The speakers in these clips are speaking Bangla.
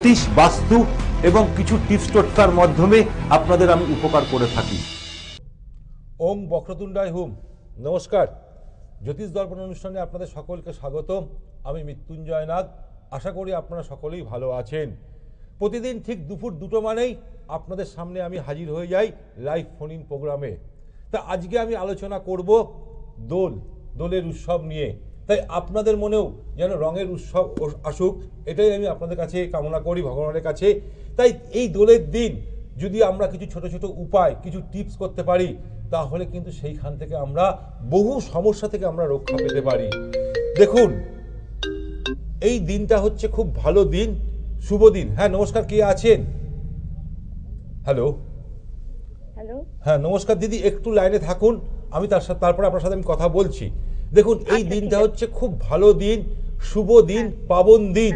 জ্যোতিষ বাস্তু এবং কিছু টিপস টোটকার মাধ্যমে আপনাদের আমি উপকার করে থাকি। ওং বক্রতুণ্ডায় হুম। নমস্কার, জ্যোতিষ দর্পণ অনুষ্ঠানে আপনাদের সকলকে স্বাগত। আমি মৃত্যুঞ্জয় নাগ। আশা করি আপনারা সকলেই ভালো আছেন। প্রতিদিন ঠিক দুপুর 2টো মানেই আপনাদের সামনে আমি হাজির হয়ে যাই লাইভ ফোন ইন প্রোগ্রামে। তা আজকে আমি আলোচনা করব দোলের উৎসব নিয়ে। তাই আপনাদের মনেও যেন রঙের উৎসব আসুক, এটাই আমি আপনাদের কাছে কামনা করি ভগবানের কাছে। তাই এই দোলের দিন যদি আমরা কিছু ছোট ছোট উপায়, কিছু টিপস করতে পারি, তাহলে কিন্তু সেইখান থেকে আমরা বহু সমস্যা থেকে আমরা রক্ষা পেতে পারি। দেখুন, এই দিনটা হচ্ছে খুব ভালো দিন, শুভ দিন। হ্যাঁ নমস্কার, কে আছেন? হ্যালো হ্যালো, হ্যাঁ নমস্কার দিদি, একটু লাইনে থাকুন, আমি তারপর আপনার সাথে আমি কথা বলছি। দেখুন, এই দিনটা হচ্ছে খুব ভালো দিন, শুভ দিন, পাবন দিন।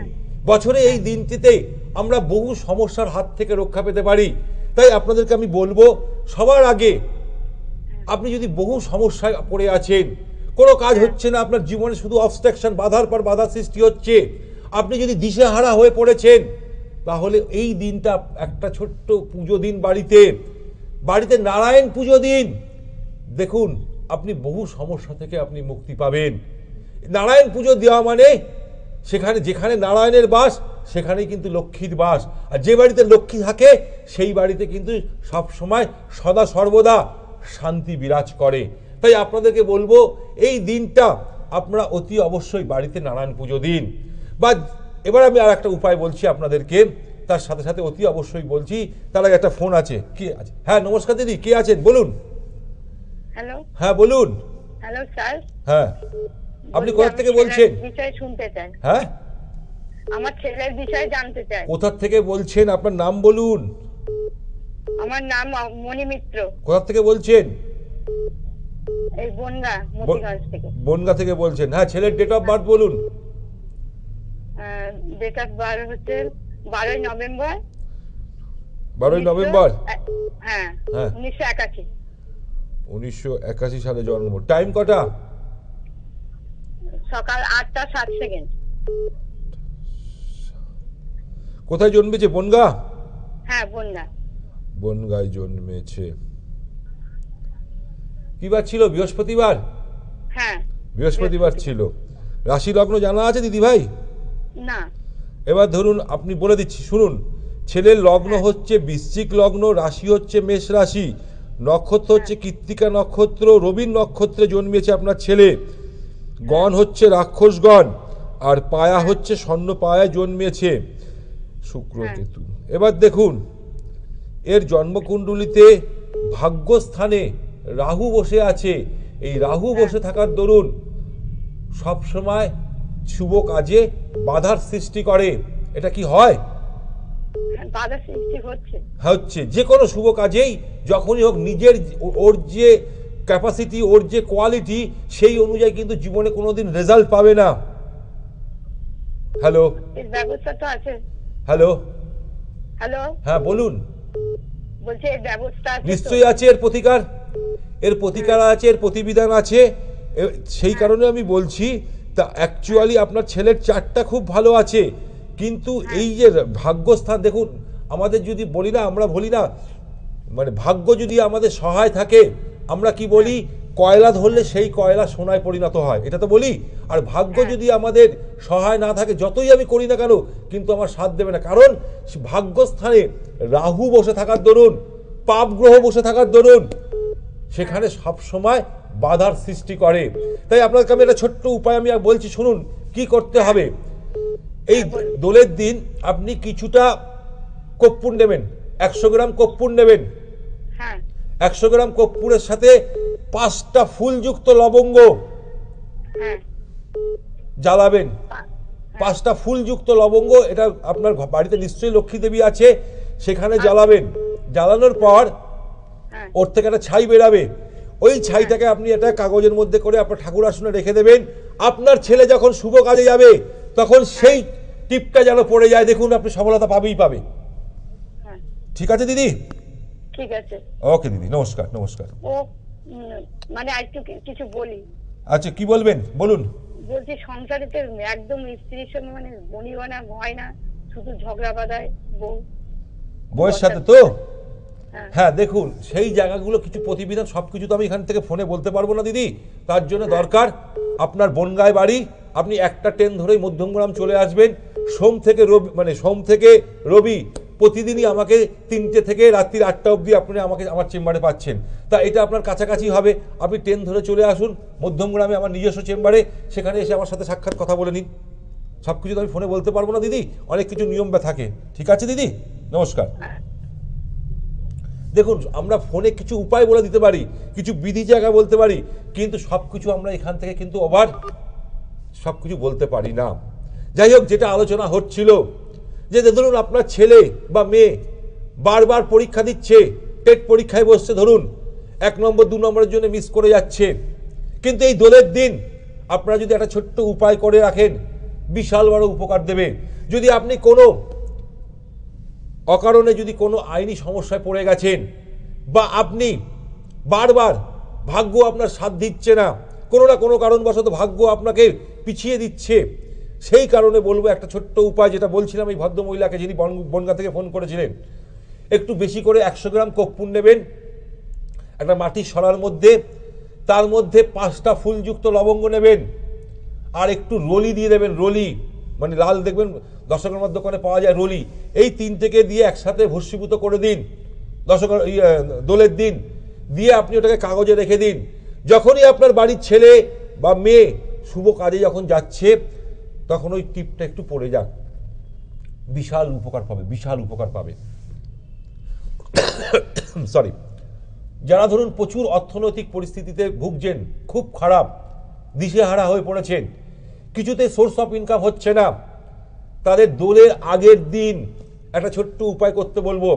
বছরে এই দিনটিতে আমরা বহু সমস্যার হাত থেকে রক্ষা পেতে পারি। তাই আপনাদেরকে আমি বলবো, সবার আগে আপনি যদি বহু সমস্যায় পড়ে আছেন, কোনো কাজ হচ্ছে না, আপনার জীবনে শুধু অবস্ট্রাকশন, বাধার পর বাধার সৃষ্টি হচ্ছে, আপনি যদি দিশেহারা হয়ে পড়েছেন, তাহলে এই দিনটা একটা ছোট্ট পুজো দিন, বাড়িতে নারায়ণ পুজো দিন। দেখুন, আপনি বহু সমস্যা থেকে আপনি মুক্তি পাবেন। নারায়ণ পুজো দেওয়া মানে যেখানে নারায়ণের বাস, সেখানেই কিন্তু লক্ষ্মীর বাস। আর যে বাড়িতে লক্ষ্মী থাকে, সেই বাড়িতে কিন্তু সব সময় সদা সর্বদা শান্তি বিরাজ করে। তাই আপনাদেরকে বলবো, এই দিনটা আপনারা অতি অবশ্যই বাড়িতে নারায়ণ পুজো দিন। বা এবার আমি আর একটা উপায় বলছি আপনাদেরকে, তার সাথে সাথে অতি অবশ্যই বলছি। তার আগে একটা ফোন আছে, কি আছে? হ্যাঁ নমস্কার দিদি, কে আছেন বলুন? হ্যালো, হ্যাঁ বলুন। Hello sir. হ্যাঁ, আপনি কোথা থেকে বলছেন? বিষয় শুনতে চাই। হ্যাঁ, আমার ছেলের বিষয়ে জানতে চাই। কোথা থেকে বলছেন? আপনার নাম বলুন। আমার নাম মণি মিত্র। কোথা থেকে বলছেন? এই বনগা, মতিগঞ্জ থেকে। বনগা থেকে বলছেন। হ্যাঁ, ছেলের ডেট অফ বার্থ বলুন। ডেট অফ বার্থ হচ্ছে 12ই নভেম্বর। 12ই নভেম্বর। হ্যাঁ, 1981। 1981 সালে জন্ম। টাইম কটা? সকাল 8টা 7 সেকেন্ড। কোথায় জন্মেছে? বনগা? হ্যাঁ, বনগা। বনগায় জন্মেছে। কি বার ছিল? বৃহস্পতিবার? হ্যাঁ, বৃহস্পতিবার ছিল। রাশি লগ্ন জানা আছে দিদি ভাই? না। এবার ধরুন, আপনি বলে দিচ্ছি শুনুন। ছেলের লগ্ন হচ্ছে বৃশ্চিক লগ্ন, রাশি হচ্ছে মেষ রাশি, নক্ষত্র হচ্ছে কৃত্তিকা নক্ষত্র, রবির নক্ষত্রে জন্মেছে আপনার ছেলে। গণ হচ্ছে রাক্ষসগণ, আর পায়া হচ্ছে স্বর্ণ পায়ায় জন্মেছে, শুক্র কেতু। এবার দেখুন, এর জন্মকুণ্ডলিতে ভাগ্যস্থানে রাহু বসে আছে। এই রাহু বসে থাকার দরুন সবসময় শুভ কাজে বাধার সৃষ্টি করে। এটা কি হয়? বাধা সৃষ্টি হচ্ছে। হচ্ছে যে কোনো শুভ কাজেই, যখনই হোক, নিজের ওর যে ক্যাপাসিটি, ওর যে কোয়ালিটি, সেই অনুযায়ী কিন্তু জীবনে কোনোদিন রেজাল্ট পাবে না। হ্যালো, এর ব্যবস্থা তো আছে। হ্যালো, হ্যালো, হ্যাঁ বলুন। বলছি এর ব্যবস্থা আছে? নিশ্চয়ই আছে। এর প্রতিকার আছে, এর প্রতিবিধান আছে। সেই কারণে আমি বলছি। তা অ্যাকচুয়ালি আপনার ছেলের চারটা খুব ভালো আছে, কিন্তু এই যে ভাগ্যস্থান, দেখুন, আমাদের যদি বলি না, আমরা বলি না, মানে ভাগ্য যদি আমাদের সহায় থাকে, আমরা কি বলি, কয়লা ধরলে সেই কয়লা সোনায় পরিণত হয়, এটা তো বলি। আর ভাগ্য যদি আমাদের সহায় না থাকে, যতই আমি করি না কেন, কিন্তু আমার সাথ দেবে না। কারণ ভাগ্যস্থানে রাহু বসে থাকার দরুন, পাপ গ্রহ বসে থাকার দরুন, সেখানে সব সময় বাধার সৃষ্টি করে। তাই আপনাকে আমি একটা ছোট্ট উপায় আমি বলছি, শুনুন কি করতে হবে। এই দোলের দিন আপনি কিছুটা কর্পূর নেবেন, 100 গ্রাম কর্পূর নেবেন। 100 গ্রাম কর্পূরের সাথে 5টা ফুলযুক্ত লবঙ্গ জ্বালাবেন। 5টা ফুলযুক্ত লবঙ্গ, এটা আপনার বাড়িতে নিশ্চয়ই লক্ষ্মী দেবী আছে, সেখানে জ্বালাবেন। জ্বালানোর পর ওর থেকে একটা ছাই বেরাবে। ওই ছাইটাকে আপনি একটা কাগজের মধ্যে করে আপনার ঠাকুর আসনে রেখে দেবেন। আপনার ছেলে যখন শুভ কাজে যাবে, তখন সেই টিপটা যেন পড়ে যায়, দেখুন আপনি সফলতা পাবে। ঠিক আছে দিদি? ঠিক আছে। ওকে দিদি, নমস্কার। নমস্কার। ও মানে একটু কিছু বলি। আচ্ছা, কি বলবেন বলুন। বলছি সংসারেতে একদম স্ত্রীর সঙ্গে মানে বনিবনা হয় না, শুধু ঝগড়া বাঁধায় বউয়ের সাথে তো? হ্যাঁ। হ্যাঁ দেখুন, সেই জায়গাগুলো কিছু প্রতিবিধান সবকিছু তো আমি এখান থেকে ফোনে বলতে পারবো না দিদি। তার জন্য দরকার আপনার বনগাঁয় বাড়ি, আপনি একটা ট্রেন ধরেই মধ্যমগ্রাম চলে আসবেন। সোম থেকে রবি প্রতিদিনই আমাকে 3টে থেকে রাত্রি 8টা অবধি আপনি আমাকে আমার চেম্বারে পাচ্ছেন। তা এটা আপনার কাছাকাছি হবে, আপনি ট্রেন ধরে চলে আসুন মধ্যমগ্রামে আমার নিজস্ব চেম্বারে, সেখানে এসে আমার সাথে সাক্ষাৎ কথা বলে নিন। সব কিছু তো আমি ফোনে বলতে পারবো না দিদি, অনেক কিছু নিয়ম থাকে। ঠিক আছে দিদি, নমস্কার। দেখুন, আমরা ফোনে কিছু উপায় বলে দিতে পারি, কিছু বিধি জায়গা বলতে পারি, কিন্তু সব কিছু আমরা এখান থেকে কিন্তু আবার সব কিছু বলতে পারি না। যাই হোক, যেটা আলোচনা হচ্ছিল যে ধরুন আপনার ছেলে বা মেয়ে বারবার পরীক্ষা দিচ্ছে, টেট পরীক্ষায় বসছে, ধরুন 1 নম্বর 2 নম্বরের জন্য মিস করে যাচ্ছে, কিন্তু এই দোলের দিন আপনারা যদি একটা ছোট্ট উপায় করে রাখেন, বিশাল বড় উপকার দেবে। যদি আপনি কোনো অকারণে যদি কোনো আইনি সমস্যায় পড়ে গেছেন, বা আপনি বারবার ভাগ্য আপনার সাথ দিচ্ছে না, কোনো না কোনো কারণবশত ভাগ্য আপনাকে পিছিয়ে দিচ্ছে, সেই কারণে বলবো একটা ছোট্ট উপায়, যেটা বলছিলাম এই ভদ্রমহিলাকে যিনি বনগাঁ থেকে ফোন করেছিলেন। একটু বেশি করে 100 গ্রাম কর্পূর নেবেন একটা মাটির সরার মধ্যে, তার মধ্যে 5টা ফুলযুক্ত লবঙ্গ নেবেন, আর একটু রলি দিয়ে দেবেন। রলি মানে লাল, দেখবেন দশকর্মার দোকানে পাওয়া যায় রলি। এই 3টেকে দিয়ে একসাথে ভস্মীভূত করে দিন দোলের দিন, দিয়ে আপনি ওটাকে কাগজে রেখে দিন। যখনই আপনার বাড়ির ছেলে বা মেয়ে শুভ কাজে যখন যাচ্ছে, তখন ওই টিপটা একটু পড়ে যাক, বিশাল উপকার পাবে, বিশাল উপকার পাবে। সরি, যারা ধরুন প্রচুর অর্থনৈতিক পরিস্থিতিতে ভুগছেন, খুব খারাপ, দিশেহারা হয়ে পড়েছেন, কিছুতে সোর্স অফ ইনকাম হচ্ছে না, তাদের দোলের আগের দিন একটা ছোট্ট উপায় করতে বলবো।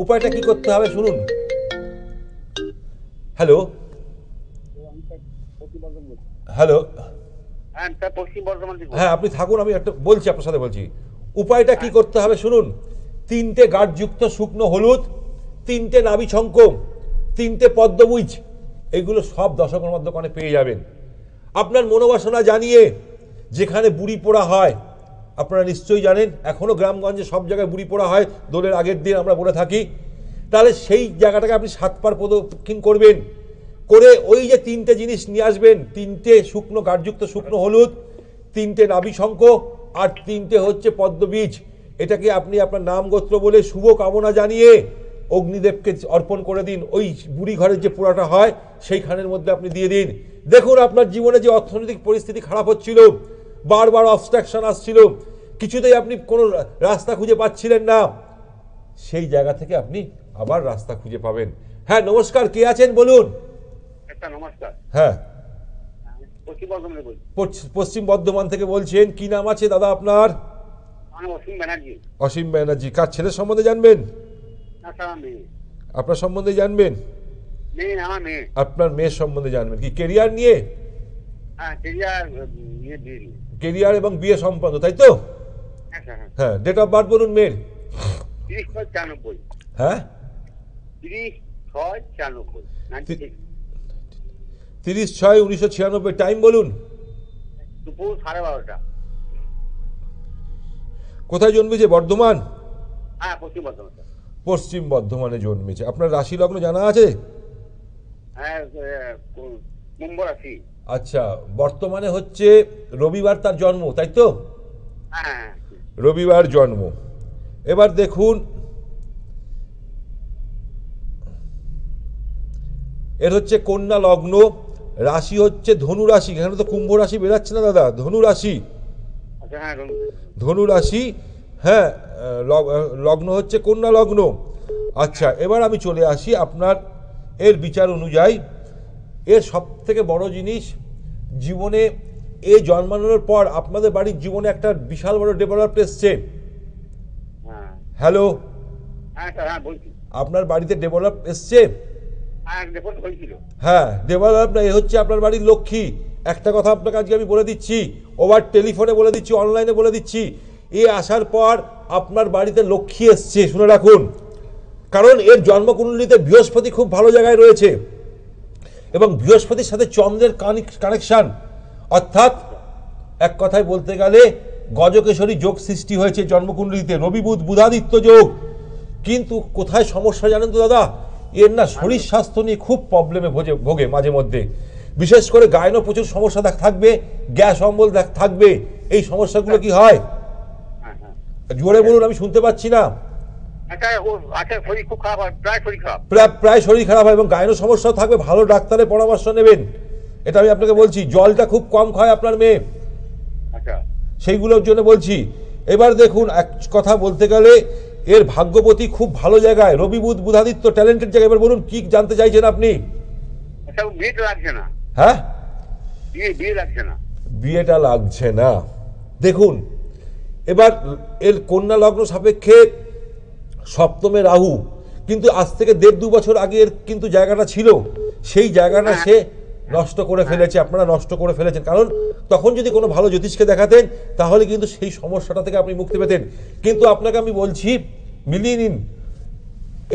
উপায়টা কি করতে হবে শুনুন। হ্যালো হ্যালো, হ্যাঁ আপনি থাকুন, আমি একটা বলছি, আপনার সাথে বলছি। উপায়টা কি করতে হবে শুনুন। 3টে গাঁটযুক্ত শুকনো হলুদ, 3টে নাভি শঙ্খ, 3টে পদ্মবীজ, এগুলো সব দশকর্মার দোকানে পেয়ে যাবেন। আপনার মনোবাসনা জানিয়ে যেখানে বুড়ি পোড়া হয়, আপনারা নিশ্চয়ই জানেন, এখনো গ্রামগঞ্জে সব জায়গায় বুড়ি পোড়া হয় দোলের আগের দিন, আমরা বলে থাকি। তাহলে সেই জায়গাটাকে আপনি 7 বার প্রদক্ষিণ করবেন, করে ওই যে 3টে জিনিস নিয়ে আসবেন, 3টে শুকনো গাঁটযুক্ত শুকনো হলুদ, 3টে নাভি শঙ্খ, আর 3টে হচ্ছে পদ্মবীজ। এটাকে আপনি আপনার নাম গোত্র বলে শুভ কামনা জানিয়ে অগ্নিদেবকে অর্পণ করে দিন। ওই বুড়ি ঘরের যে পোড়াটা হয় সেইখানের মধ্যে আপনি দিয়ে দিন। দেখুন, আপনার জীবনে যে অর্থনৈতিক পরিস্থিতি খারাপ হচ্ছিল, বারবার অবস্ট্রাকশন আসছিল, কিছুতেই আপনি কোনো রাস্তা খুঁজে পাচ্ছিলেন না, সেই জায়গা থেকে আপনি আবার রাস্তা খুঁজে পাবেন। হ্যাঁ নমস্কার, কে আছেন বলুন? নমস্কার। হ্যাঁ, পশ্চিম বর্ধমান থেকে বলছেন। কি নাম আছে দাদা আপনার? অসীম ব্যানার্জি। অসীম ব্যানার্জি। কার ছেলের সম্বন্ধে জানবেন? আপনার সম্বন্ধে জানবেন? আপনার মেয়ের সম্বন্ধে জানবেন। কি কেরিয়ার নিয়ে? কেরিয়ার এবং বিয়ে সম্পন্ন, তাই তো? হ্যাঁ, ডেট অফ বার্থ বলুন মেয়ের। 30/6/96। হ্যাঁ, 30/6/1996। টাইম বলুন। দুপুর 12:30টা। কোথায় জন্মেছে? বর্ধমান? হ্যাঁ, পশ্চিম বর্ধমান। পশ্চিম বর্ধমানে জন্মেছে। আপনার রাশি লগ্ন জানা আছে? হ্যাঁ, কুম্ভ রাশি। আচ্ছা, বর্তমানে হচ্ছে রবিবার তার জন্ম, তাই তো? হ্যাঁ, রবিবার জন্ম। এবার দেখুন, এর হচ্ছে কন্যা লগ্ন, রাশি হচ্ছে ধনু রাশি। এখানে তো কুম্ভ রাশি বেরাচ্ছে না দাদা, ধনু রাশি। ধনু রাশি, হ্যাঁ, লগ্ন হচ্ছে কন্যা লগ্ন। আচ্ছা, এবার আমি চলে আসি আপনার এর বিচার অনুযায়ী। এর সব থেকে বড় জিনিস, জীবনে এ জন্মানোর পর আপনাদের বাড়ির জীবনে একটা বিশাল বড় ডেভেলপ এসছে। হ্যালো, আপনার বাড়িতে ডেভেলপ এসছে? হ্যাঁ, ডেভেলপ না, এ হচ্ছে আপনার বাড়ির লক্ষ্মী। একটা কথা আপনাকে আজকে আমি বলে দিচ্ছি, ওভার টেলিফোনে বলে দিচ্ছি, অনলাইনে বলে দিচ্ছি, এ আসার পর আপনার বাড়িতে লক্ষ্মী এসছে, শুনে রাখুন। কারণ এর জন্মকুণ্ডলিতে বৃহস্পতি খুব ভালো জায়গায় রয়েছে, এবং বৃহস্পতির সাথে চন্দ্রের কানেকশন, অর্থাৎ এক কথায় বলতে গেলে গজকেশরী যোগ সৃষ্টি হয়েছে জন্মকুণ্ডলিতে, রবি বুধ বুধাদিত্য যোগ। কিন্তু কোথায় সমস্যা জানেন তো দাদা, এর না শরীর স্বাস্থ্য নিয়ে খুব প্রবলেমে ভোগে মাঝে মধ্যে, বিশেষ করে গায়নও প্রচুর সমস্যা থাকবে, গ্যাস অম্বল থাকবে। এই সমস্যাগুলো কি হয় হ্যাঁ হ্যাঁ জোরে বলুন, আমি শুনতে পাচ্ছি না। আচ্ছা ও আচ্ছা শরীর খুব খারাপ হয়, প্রায় শরীর খারাপ। প্রায় শরীর খারাপ হয় এবং গায়নও সমস্যা থাকবে, ভালো ডাক্তারের পরামর্শ নেবেন, এটা আমি আপনাকে বলছি। জলটা খুব কম খায় আপনার মেয়ে, আচ্ছা সেইগুলোর জন্য বলছি। এবার দেখুন, এক কথা বলতে গেলে এর ভাগ্যবতী খুব ভালো জায়গায়, রবি বুধ বুধাদিত্য ট্যালেন্টেড জায়গায়। এবার বলুন কি জানতে চাইছেন আপনি? আচ্ছা বিয়েটা লাগছে না, হ্যাঁ বিয়ে লাগছে না। বিয়েটা লাগছে না। দেখুন এবার এর কন্যা লগ্ন সাপেক্ষে সপ্তমে রাহু, কিন্তু আজ থেকে 1.5-2 বছর আগে এর কিন্তু জায়গাটা ছিল, সেই জায়গাটা সে নষ্ট করে ফেলেছে, আপনারা নষ্ট করে ফেলেছেন। কারণ তখন যদি কোনো ভালো জ্যোতিষকে দেখাতেন তাহলে কিন্তু সেই সমস্যাটা থেকে আপনি মুক্তি পেতেন। কিন্তু আপনাকে আমি বলছি মিলিয়ে নিন,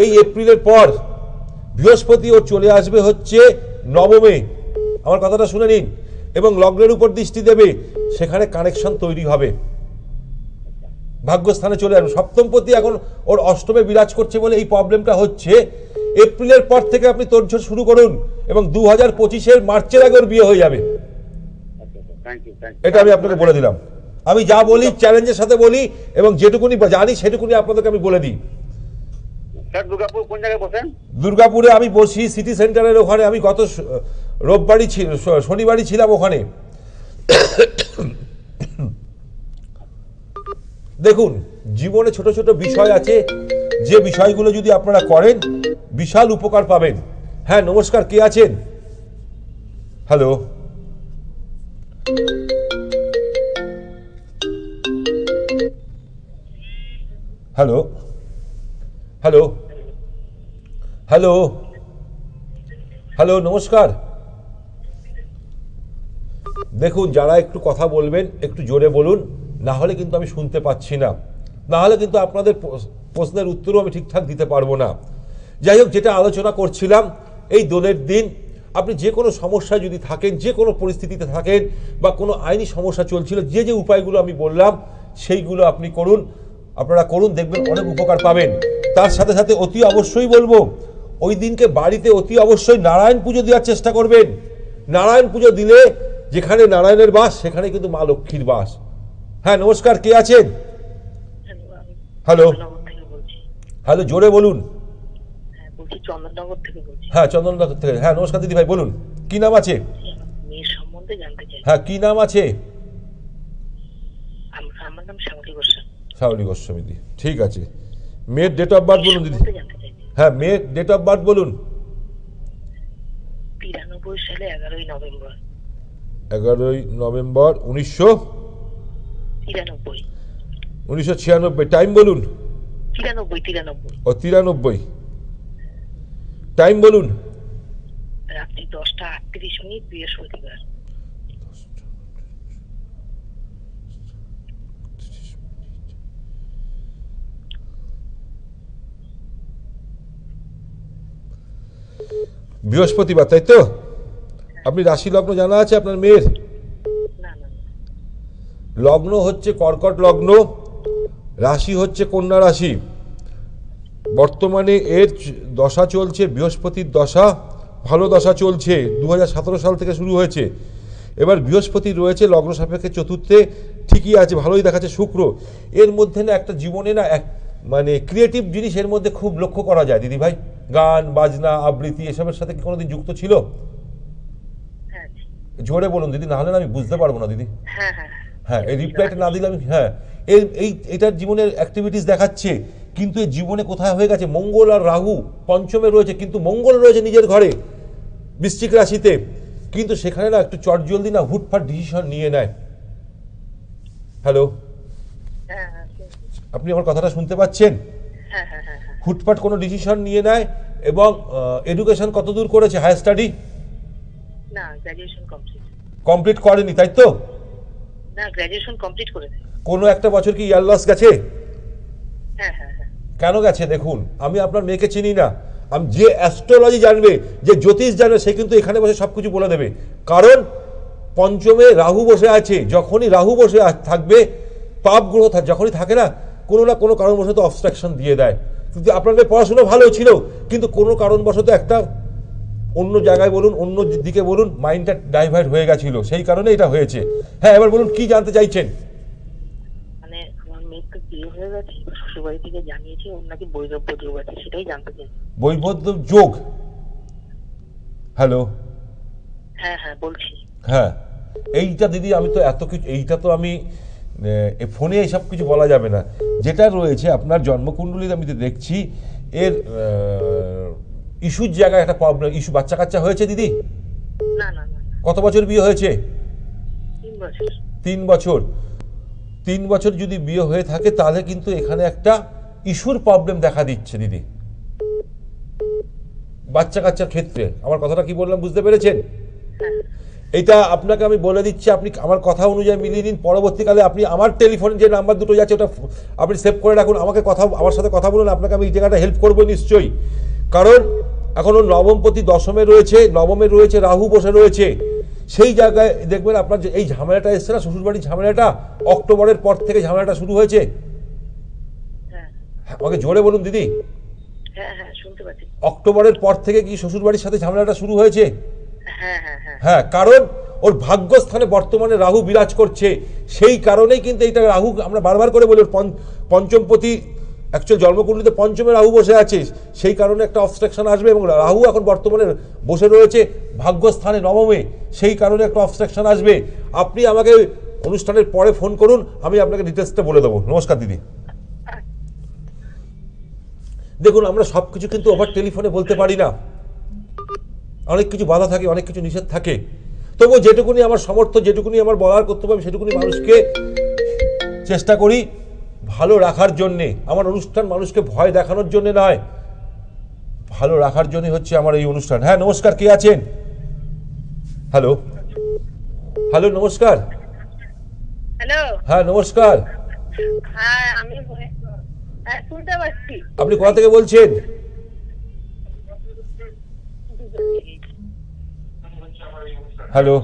এই এপ্রিলের পর বৃহস্পতি ও চলে আসবে হচ্ছে নবমে, আমার কথাটা শুনে নিন, এবং লগ্নের উপর দৃষ্টি দেবে, সেখানে কানেকশন তৈরি হবে, ভাগ্যস্থানে চলে আসবে। সপ্তমপতি এখন ওর অষ্টমে বিরাজ করছে বলে এই প্রবলেমটা হচ্ছে। এপ্রিলের পর থেকে আপনি তোড়জোড় শুরু করুন এবং 2025-এর মার্চের আগে ওর বিয়ে হয়ে যাবে, থ্যাংক ইউ এটা আমি আপনাকে বলে দিলাম। আমি যা বলি চ্যালেঞ্জের সাথে বলি এবং যেটুকুনি জানি সেটুকুনি আপনাদেরকে আমি বলে দিই। স্যার দুর্গাপুর কোন জায়গায় বসেন? দুর্গাপুরে আমি বসি সিটি সেন্টারের ওখানে, আমি গত রোববারই শনিবারই ছিলাম ওখানে। দেখুন জীবনে ছোট ছোট বিষয় আছে, যে বিষয়গুলো যদি আপনারা করেন বিশাল উপকার পাবেন। হ্যাঁ নমস্কার, কে আছেন? Hello hello hello hello hello নমস্কার। দেখুন যারা একটু কথা বলবেন একটু জোরে বলুন, না হলে কিন্তু আমি শুনতে পাচ্ছি না, না হলে কিন্তু আপনাদের প্রশ্নের উত্তরও আমি ঠিকঠাক দিতে পারবো না। যাই হোক, যেটা আলোচনা করছিলাম, এই দোলের দিন আপনি যে কোনো সমস্যায় যদি থাকেন, যে কোনো পরিস্থিতিতে থাকেন, বা কোনো আইনি সমস্যা চলছিল, যে যে উপায়গুলো আমি বললাম সেইগুলো আপনি করুন, আপনারা করুন, দেখবেন অনেক উপকার পাবেন। তার সাথে সাথে অতি অবশ্যই বলবো, ওই দিনকে বাড়িতে অতি অবশ্যই নারায়ণ পুজো দেওয়ার চেষ্টা করবেন। নারায়ণ পুজো দিলে যেখানে নারায়ণের বাস সেখানে কিন্তু মা লক্ষ্মীর বাস। হ্যাঁ নমস্কার, কে আছেন? হ্যালো হ্যালো জোরে বলুন। চন্দননগর থেকে বলছি। হ্যাঁ চন্দননগর থেকে। হ্যাঁ নমস্কার দিদি ভাই, বলুন কি নাম আছে? মেয়ের সম্বন্ধে জানতে চাই। হ্যাঁ কি নাম আছে? আমার নাম শ্যামলী গোস্বামী। শ্যামলী গোস্বামী দি, ঠিক আছে। মেয়ের ডেট অফ বার্থ বলুন দিদি। জানতে চাই। হ্যাঁ মেয়ের ডেট অফ বার্থ বলুন। 93 সালে 11ই নভেম্বর। 11ই নভেম্বর 1996। টাইম বলুন। 93। ও 93। টাইম বলুন। রাত্রি 10:38 বৃহস্পতিবার। বৃহস্পতিবার, তাই তো? আপনি রাশি লগ্ন জানা আছে আপনার মেয়ের? না না, লগ্ন হচ্ছে কর্কট লগ্ন, রাশি হচ্ছে কন্যা রাশি। বর্তমানে এর দশা চলছে বৃহস্পতির দশা, ভালো দশা চলছে, 2017 সাল থেকে শুরু হয়েছে। এবার বৃহস্পতি রয়েছে লগ্ন সাপেক্ষে চতুর্থে, ঠিকই আছে, ভালোই দেখাচ্ছে। শুক্র, এর মধ্যে না একটা জীবনে না এক মানে ক্রিয়েটিভ জিনিস এর মধ্যে খুব লক্ষ্য করা যায় দিদি ভাই। গান বাজনা আবৃত্তি এসবের সাথে কি কোনোদিন যুক্ত ছিল? হ্যাঁ জোরে বলুন দিদি, না হলে না আমি বুঝতে পারবো না দিদি। হ্যাঁ হ্যাঁ হ্যাঁ এই রিপ্লাইটা না দিলে আমি, হ্যাঁ এটার জীবনের অ্যাক্টিভিটিস দেখাচ্ছে, কিন্তু এই জীবনে কোথায় হয়ে গেছে, মঙ্গল আর রাহু পঞ্চমে রয়েছে, কিন্তু মঙ্গল রয়েছে নিজের ঘরে বৃশ্চিক রাশিতে, কিন্তু সেখানে না একটু চটজলদি না হুটফাট ডিসিশন নিয়ে নেয়। হ্যালো হ্যাঁ আপনি আমার কথাটা শুনতে পাচ্ছেন? হ্যাঁ হ্যাঁ হ্যাঁ। হুটফাট কোনো ডিসিশন নিয়ে নেয়। এবং এডুকেশন কতদূর করেছে, হায়ার স্টাডি? না, গ্র্যাজুয়েশন কমপ্লিট করেনি, তাই তো? না, গ্র্যাজুয়েশন কমপ্লিট করেছে। কোনো একটা বছর কি ইয়ার লস গেছে? হ্যাঁ হ্যাঁ হ্যাঁ। কেন গেছে দেখুন, আমি আপনার মেয়েকে চিনি না, আমি যে অ্যাস্ট্রোলজি জানবে, যে জ্যোতিষ জানবে, সে কিন্তু এখানে বসে সব কিছু বলে দেবে। কারণ পঞ্চমে রাহু বসে আছে, যখনই রাহু বসে থাকবে পাপ গ্রহ যখনই থাকে না কোনো কারণবশত অবস্ট্রাকশন দিয়ে দেয়। কিন্তু আপনার মেয়ে পড়াশোনা ভালো ছিল, কিন্তু কোনো কারণবশত একটা অন্য জায়গায় বলুন, অন্য দিকে বলুন, মাইন্ডটা ডাইভার্ট হয়ে গেছিল, সেই কারণে এটা হয়েছে। হ্যাঁ, এবার বলুন কি জানতে চাইছেন? মানে আমার মেয়ের তো বিয়ে হয়ে গেছে, শ্বশুরবাড়ি থেকে জানিয়েছে ওর নাকি বৈধব্য যোগ আছে, সেটাই জানতে চাই। বৈবদ্ধ যোগ? হ্যালো, হ্যাঁ হ্যাঁ বলছি। হ্যাঁ, এইটা দিদি আমি তো এত কিছু, এইটা তো আমি ফোনে এইসব কিছু বলা যাবে না। যেটা রয়েছে আপনার জন্মকুণ্ডলীতে আমি তো দেখছি এর ইস্যুর জায়গায় একটা প্রবলেম, ইস্যু। বাচ্চা কাচ্চা হয়েছে দিদি? না না না, কত বছর বিয়ে হয়েছে? 3 বছর। 3 বছর। 3 বছর যদি বিয়ে হয়ে থাকে তাহলে কিন্তু এখানে একটা ইস্যুর প্রবলেম দেখা দিচ্ছে দিদি, বাচ্চা কাচ্চার ক্ষেত্রে। আমার কথাটা কি বললাম বুঝতে পেরেছেন? হ্যাঁ এটা আপনাকে আমি বলে দিচ্ছি, আপনি আমার কথা অনুযায়ী মিলিয়ে নিন। পরবর্তীকালে আপনি আমার টেলিফোনে যে নাম্বার দুটো যাচ্ছে ওটা আপনি সেভ করে রাখুন, আমার সাথে কথা বলুন, আপনাকে আমি এই জায়গাটা হেল্প করবো নিশ্চয়ই। কারণ এখন নবমপতি দশমে রয়েছে, নবমে রয়েছে রাহু বসে রয়েছে, সেই জায়গায় দেখবেন আপনার যে এই ঝামেলাটা এসছে না, শ্বশুরবাড়ির ঝামেলাটা, অক্টোবরের পর থেকে ঝামেলাটা শুরু হয়েছে। হ্যাঁ আমাকে জোরে বলুন দিদি, হ্যাঁ হ্যাঁ শুনতে পাচ্ছি। অক্টোবরের পর থেকে কি শ্বশুরবাড়ির সাথে ঝামেলাটা শুরু হয়েছে? হ্যাঁ হ্যাঁ হ্যাঁ হ্যাঁ, কারণ ওর ভাগ্যস্থানে বর্তমানে রাহু বিরাজ করছে, সেই কারণেই কিন্তু এইটা রাহু, আমরা বারবার করে বলি পঞ্চমপতি অ্যাকচুয়াল জন্মকুণ্ডলীতে পঞ্চমে রাহু বসে আছে, সেই কারণে একটা অবস্ট্রাকশন আসবে। এবং রাহু এখন বর্তমানে বসে রয়েছে ভাগ্যস্থানে নবমে, সেই কারণে একটা অবস্ট্রাকশন আসবে। আপনি আমাকে অনুষ্ঠানের পরে ফোন করুন, আমি আপনাকে ডিটেলসটা বলে দেবো। নমস্কার দিদি। দেখুন, আমরা সব কিছু কিন্তু ওভার টেলিফোনে বলতে পারি না, অনেক কিছু বাধা থাকে, অনেক কিছু নিষেধ থাকে। তবুও যেটুকুনি আমার সামর্থ্য, যেটুকুনি আমার বলার কর্তব্য, আমি সেটুকুনি মানুষকে চেষ্টা করি ভালো রাখার জন্যে। আমার অনুষ্ঠান মানুষকে ভয় দেখানোর জন্য নয়, ভালো রাখার জন্য হচ্ছে আমার এই অনুষ্ঠান। হ্যাঁ নমস্কার, কে আছেন? হ্যালো হ্যালো, নমস্কার। হ্যালো। হ্যাঁ নমস্কার, হ্যাঁ আমি হ্যাঁ শুনতে পাচ্ছি। আপনি কোথা থেকে বলছেন? Hello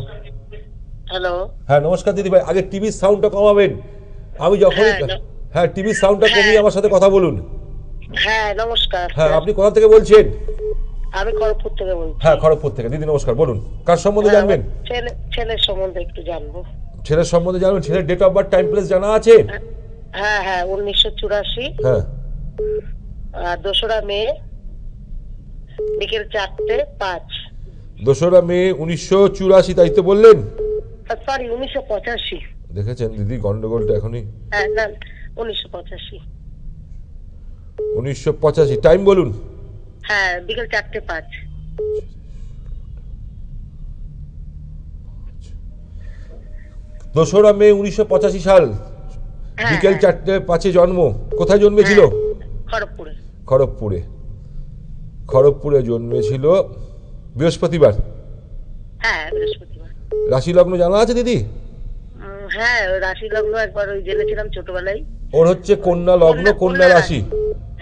hello. হ্যাঁ নমস্কার দিদি ভাই, আগে টিভির সাউন্ডটা কমাবেন। আমি যখনই হ্যাঁ টিভির সাউন্ডটা কমিয়ে আমার সাথে কথা বলুন। হ্যাঁ নমস্কার। হ্যাঁ, আপনি কোথা থেকে বলছেন? আমি খড়গপুর থেকে বলছি। হ্যাঁ খড়গপুর থেকে। দিদি নমস্কার, বলুন কার সম্বন্ধে জানবেন? ছেলের সম্বন্ধে একটু জানবো। ছেলের সম্বন্ধে জানবেন? ছেলের date of birth, time, place জানা আছে? হ্যাঁ হ্যাঁ 1984। হ্যাঁ 2রা মে বিকেল 4:05। 2রা মে 1984, তাই তো বললেন? সরি 1985। দেখেছেন দিদি গন্ডগোলটা এখনই। হ্যাঁ না 1985। 1985, টাইম বলুন। হ্যাঁ বিকেল 4:05। 2রা মে 1985 সাল, বিকেল 4:05 জন্ম। কোথায় জন্মেছিল? খড়গপুরে। খড়গপুরে। খড়গপুরে জন্মেছিল বৃহস্পতিবার। হ্যাঁ বৃহস্পতিবার। রাশি লগ্ন জানা আছে দিদি? হ্যাঁ রাশি লগ্ন একবার ওই জেনেছিলাম ছোটবেলায়। ওর হচ্ছে কন্যা লগ্ন, কন্যা রাশি।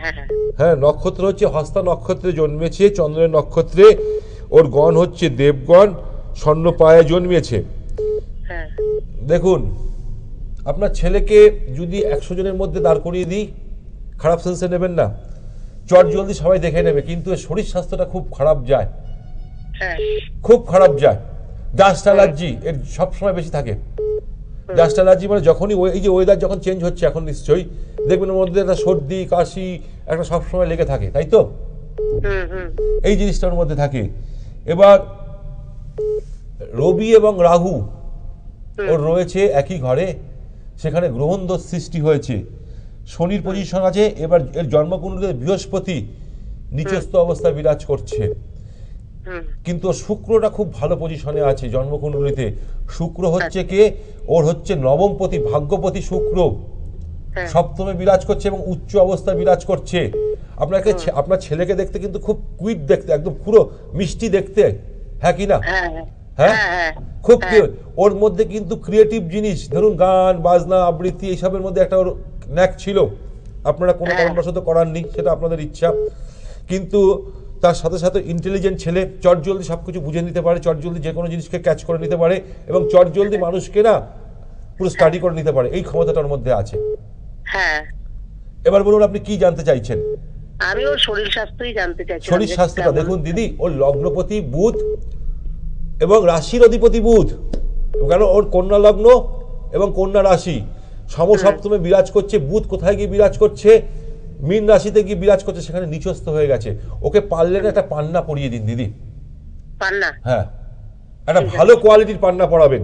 হ্যাঁ হ্যাঁ হ্যাঁ, নক্ষত্র হচ্ছে হস্তা নক্ষত্রে জন্মেছে, চন্দ্রের নক্ষত্রে। ওর গণ হচ্ছে দেবগণ, স্বর্ণপায়ে জন্মেছে। হ্যাঁ। দেখুন, আপনার ছেলেকে যদি 100 জনের মধ্যে দাঁড় করিয়ে দিই, খারাপ সেন্সে নেবেন না, চট জলদি সবাই দেখে নেবে, কিন্তু এর শরীর স্বাস্থ্যটা খুব খারাপ যায়, হ্যাঁ খুব খারাপ যায়। ডাস্ট অ্যালার্জি এর সবসময় বেশি থাকে। ডাস্ট অ্যালার্জি মানে যখনই এই যে ওয়েদার যখন চেঞ্জ হচ্ছে এখন, নিশ্চয়ই দেখবেন ওর মধ্যে একটা সর্দি কাশি একটা সবসময় লেগে থাকে, তাই তো? এই জিনিসটার মধ্যে থাকে। এবার রবি এবং রাহু ওর রয়েছে একই ঘরে, সেখানে গ্রহণ দোষ সৃষ্টি হয়েছে। শনির পজিশন আছে। এবার এর জন্মকুণ্ডলীতে বৃহস্পতি নিচস্থ অবস্থায় বিরাজ করছে, কিন্তু শুক্রটা খুব ভালো পজিশনে আছে জন্মকুণ্ডলীতে। শুক্র হচ্ছে কে? ওর হচ্ছে নবমপতি, ভাগ্যপতি শুক্র, সপ্তমে বিরাজ করছে এবং উচ্চ অবস্থায় বিরাজ করছে। আপনাকে আপনার ছেলেকে দেখতে কিন্তু খুব কুইট দেখতে, একদম পুরো মিষ্টি দেখতে, হ্যাঁ কি না? হ্যাঁ খুব ওর মধ্যে কিন্তু ক্রিয়েটিভ জিনিস, ধরুন গান বাজনা আবৃত্তি এইসবের মধ্যে একটা ওর ন্যাক ছিল। আপনারা কোনো কারণবশত করাননি, সেটা আপনাদের ইচ্ছা। কিন্তু তার সাথে সাথে ইন্টেলিজেন্ট ছেলে, চটজলদি সব কিছু বুঝে নিতে পারে, চটজলদি যে কোনো জিনিসকে ক্যাচ করে নিতে পারে এবং চটজলদি মানুষকে না পুরো স্টাডি করে নিতে পারে, এই ক্ষমতাটার মধ্যে আছে। হ্যাঁ, এবার বলুন আপনি কি জানতে চাইছেন? আমি ওর শরীর স্বাস্থ্যই জানতে চাইছি। শরীর স্বাস্থ্যটা দেখুন দিদি, ওর লগ্নপতি বুধ এবং রাশির অধিপতি বুধ, কারণ ওর কন্যা লগ্ন এবং কন্যা রাশি সমসপ্তমে বিরাজ করছে। বুধ কোথায় গিয়ে বিরাজ করছে? মীন রাশিতে গিয়ে বিরাজ করছে, সেখানে নিচস্থ হয়ে গেছে। ওকে পারলেন একটা পান্না পরিয়ে দিন দিদি। পান্না? হ্যাঁ, একটা ভালো কোয়ালিটির পান্না পরাবেন,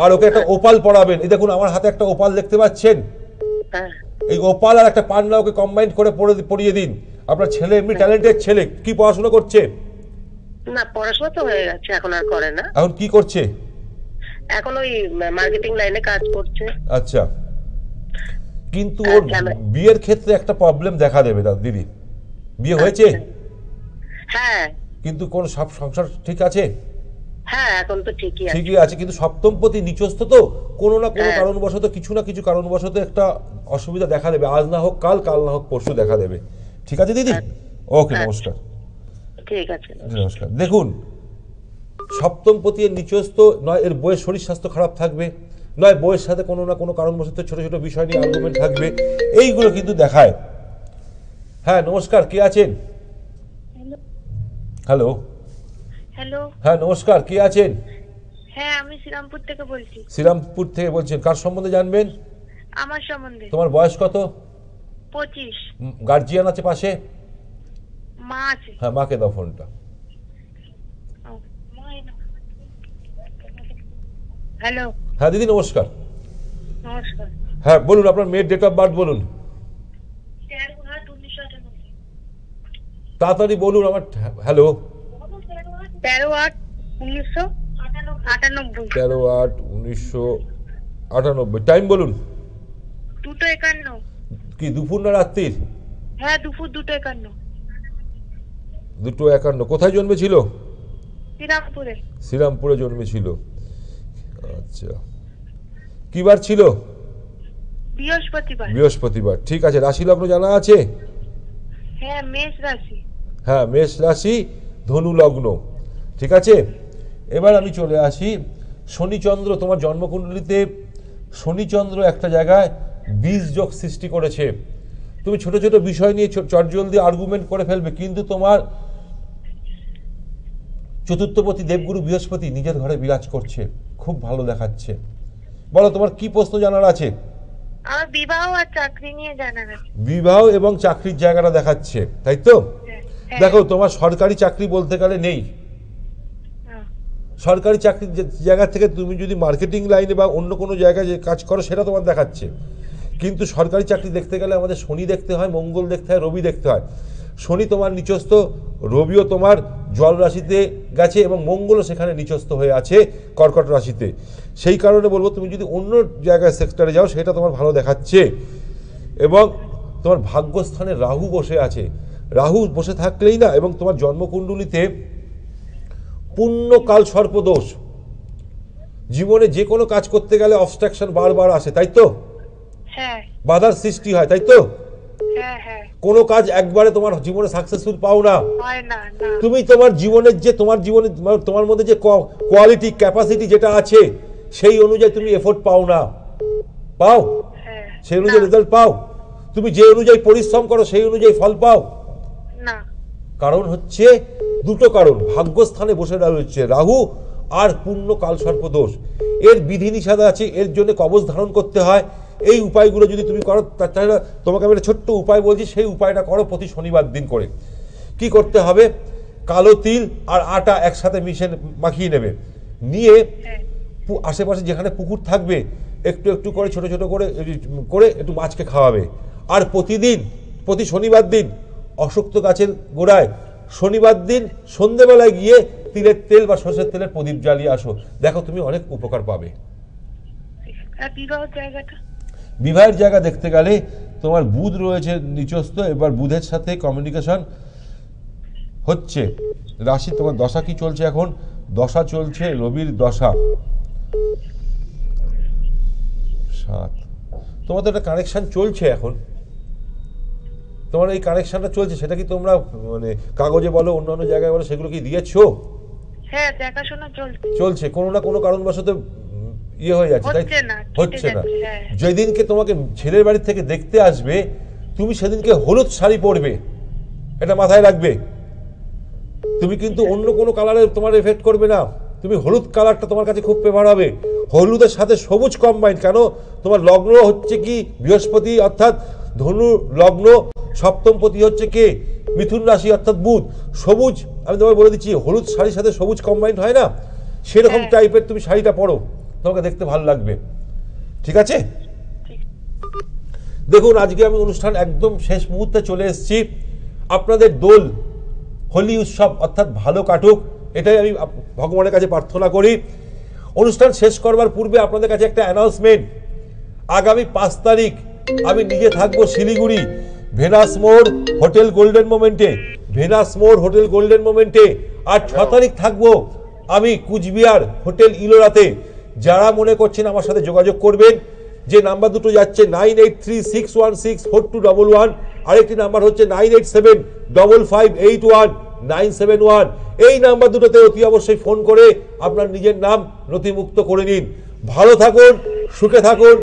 আর ওকে একটা ওপাল পরাবেন। এই দেখুন আমার হাতে একটা ওপাল দেখতে পাচ্ছেন, হ্যাঁ। এই ওপাল আর একটা পান্না ওকে কম্বাইন করে পরিয়ে দিন। আপনার ছেলে এমনি ট্যালেন্টেড ছেলে, কি পড়াশোনা করছে? না, পড়াশোনা তো হয়ে গেছে, এখন আর করে না। এখন কি করছে? এখন ওই মার্কেটিং লাইনে কাজ করছে। আচ্ছা, কিন্তু ওর বিয়ের ক্ষেত্রে একটা প্রবলেম দেখা দেবে দিদি। বিয়ে হয়েছে? হ্যাঁ। কিন্তু কোন সব সংসার ঠিক আছে? হ্যাঁ, এখন তো ঠিকই আছে। ঠিকই আছে, কিন্তু সপ্তমপতি নিচস্থ তো, কোনো না কোনো কারণবশত, কিছু না কিছু কারণবশত একটা অসুবিধা দেখা দেবে। আজ না হোক কাল, কাল না হোক পরশু দেখা দেবে। ঠিক আছে দিদি? ওকে, নমস্কার। ঠিক আছে, নমস্কার। দেখুন, সপ্তমপতি এর নিচস্থ নয়, এর বইয়ের শরীর স্বাস্থ্য খারাপ থাকবে, নয় বইয়ের সাথে কোনো না কোনো কারণবশত ছোট ছোট বিষয় নিয়ে আর্গুমেন্ট থাকবে, এইগুলো কিন্তু দেখায়। হ্যাঁ নমস্কার, কে আছেন? হ্যালো। হ্যালো। হ্যাঁ নমস্কার, কে আছেন? হ্যাঁ, আমি শ্রীরামপুর থেকে বলছি। শ্রীরামপুর থেকে বলছেন, কার সম্বন্ধে জানবেন? আমার সম্বন্ধে। তোমার বয়স কত? 25। গার্জিয়ান আছে পাশে? মা আছে। হ্যাঁ, মাকে দাও ফোনটা। হ্যালো। হ্যাঁ দিদি নমস্কার। নমস্কার। হ্যাঁ বলুন, আপনার মেয়ের ডেট অফ বার্থ বলুন। 13/8/1998। তাড়াতাড়ি বলুন আমার। হ্যালো। 13/8/1998। 13/8/1998। টাইম বলুন। 2:51। কি দুপুর না রাত্রির? হ্যাঁ, দুপুর 2:51। 2:51। কোথায় জন্মেছিল? শ্রীরামপুরে। শ্রীরামপুরে জন্মেছিল। আচ্ছা, কি বার ছিল? বৃহস্পতিবার। বৃহস্পতিবার। ঠিক আছে, রাশি লগ্ন জানা আছে? হ্যাঁ, মেষ রাশি। হ্যাঁ, মেষ রাশি, ধনু লগ্ন। ঠিক আছে, এবার আমি চলে আসি শনিচন্দ্র। তোমার জন্মকুণ্ডলিতে শনিচন্দ্র একটা জায়গায় বীজ যোগ সৃষ্টি করেছে। তুমি ছোট ছোট বিষয় নিয়ে চটজলদি আর্গুমেন্ট করে ফেলবে, কিন্তু তোমার চতুর্থপতি দেবগুরু বৃহস্পতি নিজের ঘরে বিরাজ করছে, খুব ভালো দেখাচ্ছে। বলো তোমার কি প্রশ্ন জানার আছে? আমার বিবাহ আর চাকরি নিয়ে জানার আছে। বিবাহ এবং চাকরির জায়গাটা দেখাচ্ছে, তাই তো? হ্যাঁ। দেখো, তোমার সরকারি চাকরি বলতে গেলে নেই। সরকারি চাকরির জায়গা থেকে তুমি যদি মার্কেটিং লাইনে বা অন্য কোনো জায়গায় যে কাজ করো সেটা তোমার দেখাচ্ছে, কিন্তু সরকারি চাকরি দেখতে গেলে আমাদের শনি দেখতে হয়, মঙ্গল দেখতে হয়, রবি দেখতে হয়। শনি তোমার নিচস্থ, রবিও তোমার জল রাশিতে গেছে এবং মঙ্গলও সেখানে নিচস্থ হয়ে আছে কর্কট রাশিতে। সেই কারণে বলবো, তুমি যদি অন্য জায়গায় সেক্টরে যাও সেটা তোমার ভালো দেখাচ্ছে। এবং তোমার ভাগ্যস্থানে রাহু বসে আছে। রাহু বসে থাকলেই না, এবং তোমার জন্মকুণ্ডলিতে পুণ্যকাল সর্পদোষ, জীবনে যে কোনো কাজ করতে গেলে অবস্ট্রাকশন বারবার আসে, তাই তো? হ্যাঁ। বাধার সৃষ্টি হয়, তাই তো? হ্যাঁ। হ্যাঁ। কোনো কাজ একবারে তোমার জীবনে সাকসেসফুল পাও না। হয় না। তুমি তোমার জীবনের যে তোমার মধ্যে যে কোয়ালিটি ক্যাপাসিটি যেটা আছে সেই অনুযায়ী তুমি এফোর্ট পাও না। পাও? হ্যাঁ। সেই অনুযায়ী রেজাল্ট পাও? তুমি যে অনুযায়ী পরিশ্রম করো সেই অনুযায়ী ফল পাও না। কারণ হচ্ছে দুটো কারণ, ভাগ্যস্থানে বসে রয়েছে রাহু আর পূর্ণ কাল সর্পদোষ। এর বিধিনিষেধ আছে, এর জন্য কবচ ধারণ করতে হয়। এই উপায়গুলো যদি তুমি করো, তাহলে তোমাকে আমি একটা ছোট্ট উপায় বলছি, সেই উপায়টা করো প্রতি শনিবার দিন করে। কি করতে হবে? কালো তিল আর আটা একসাথে মাখিয়ে নেবে, নিয়ে আশেপাশে যেখানে পুকুর থাকবে একটু একটু করে ছোট ছোট করে একটু মাছকে খাওয়াবে। আর প্রতি শনিবার দিন অশক্ত গাছের গোড়ায় শনিবার দিন সন্ধেবেলায় গিয়ে তিলের তেল বা সরষের তেলের প্রদীপ জ্বালিয়ে আসো, দেখো তুমি অনেক উপকার পাবে। বিবাহের জায়গা দেখতে গেলে তোমার বুধ রয়েছে নিচস্থ, এবার বুধের সাথে কমিউনিকেশন হচ্ছে। রাশি তোমার দশা কি চলছে এখন? দশা চলছে রবির দশা 7। তোমার তো একটা কানেকশন চলছে এখন, তোমার এই কানেকশনটা চলছে, সেটা কি তোমরা মানে কাগজে বলো অন্যান্য জায়গায় বলো সেগুলো কি দিয়েছো? হ্যাঁ, দেখাশোনা চলছে। কোনো না কোনো কারণবশত ইয়ে হয়ে যাচ্ছে, তাই হচ্ছে না, কেটে হচ্ছে না। যাচ্ছে, হ্যাঁ। যেদিনকে তোমাকে ছেলের বাড়ি থেকে দেখতে আসবে তুমি সেদিনকে হলুদ শাড়ি পরবে, এটা মাথায় রাখবে। তুমি কিন্তু অন্য কোনো কালারে তোমার এফেক্ট করবে না, তুমি হলুদ কালারটা তোমার কাছে খুব ফেভার হবে। হলুদের সাথে সবুজ কম্বাইন, কেন তোমার লগ্ন হচ্ছে কি বৃহস্পতি অর্থাৎ ধনু লগ্ন, সপ্তমপতি হচ্ছে কে মিথুন রাশি অর্থাৎ বুধ। সবুজ আমি তোমায় বলে দিচ্ছি, হলুদ শাড়ির সাথে সবুজ কম্বাইন হয় না, সেরকম হ্যাঁ। টাইপের তুমি শাড়িটা পরো, তোমাকে দেখতে ভালো লাগবে। ঠিক আছে? দেখুন আজকে আমি অনুষ্ঠান একদম শেষ মুহূর্তে চলে এসেছি। আপনাদের দোল হোলি উৎসব অর্থাৎ ভালো কাটুক, এটাই আমি ভগবানের কাছে প্রার্থনা করি। অনুষ্ঠান শেষ করবার পূর্বে আপনাদের কাছে একটা অ্যানাউন্সমেন্ট। আগামী 5 তারিখ আমি নিজে থাকবো শিলিগুড়ি ভেনাস মোড় হোটেল গোল্ডেন মোমেন্টে, ভেনাস মোড় হোটেল গোল্ডেন মোমেন্টে। আর 6 তারিখ থাকবো আমি কুচবিহার হোটেল ইলোরাতে। যারা মনে করছেন আমার সাথে যোগাযোগ করবেন, যে নাম্বার দুটো যাচ্ছে 9836164211, আরেকটি নাম্বার হচ্ছে 9875581971। এই নাম্বার দুটোতে অতি অবশ্যই ফোন করে আপনার নিজের নাম নথিভুক্ত করে নিন। ভালো থাকুন, সুখে থাকুন।